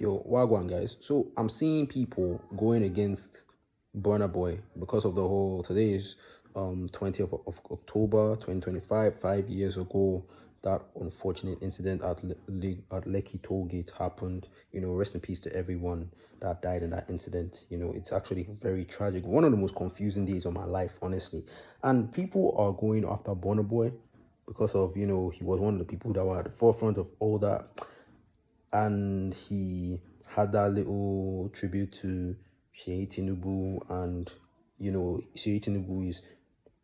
Yo, Wagwan guys. So I'm seeing people going against Burna Boy because of the whole today is 20th of October 2025, 5 years ago. That unfortunate incident at Lekki Toll Gate happened. Rest in peace to everyone that died in that incident. It's actually very tragic. One of the most confusing days of my life, honestly. And people are going after Burna Boy because of, he was one of the people that were at the forefront of all that, and he had that little tribute to Sheyi Tinubu, and Sheyi Tinubu is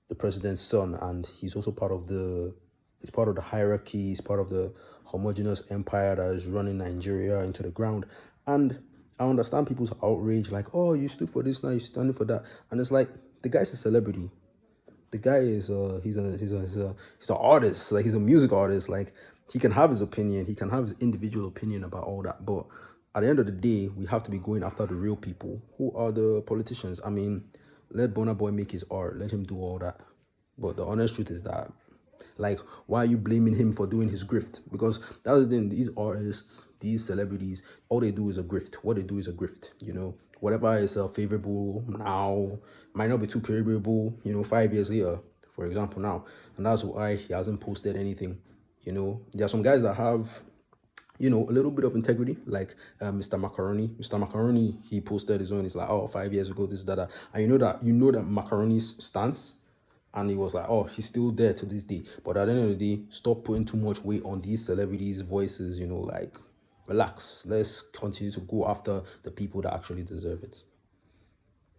the president's son, and he's also he's part of the hierarchy, he's part of the homogenous empire that is running Nigeria into the ground. And I understand people's outrage, like, oh, you stood for this, now you're standing for that. And it's like, the guy's a celebrity. The guy is he's an artist, like he's a music artist. Like, he can have his opinion, he can have his individual opinion about all that, but at the end of the day, we have to be going after the real people. Who are the politicians? I mean, let Burna Boy make his art, let him do all that, but the honest truth is that, like, why are you blaming him for doing his grift? Because that's the thing, these artists, these celebrities, all they do is a grift. What they do is a grift, Whatever is favorable now might not be too favorable, 5 years later, for example, now. And that's why he hasn't posted anything. There are some guys that have, a little bit of integrity, like Mr. Macaroni. Mr. Macaroni, he posted his own. He's like, oh, 5 years ago, this, that, that. And you know that Macaroni's stance, and he was like, oh, he's still there to this day. But at the end of the day, stop putting too much weight on these celebrities' voices, like, relax. Let's continue to go after the people that actually deserve it.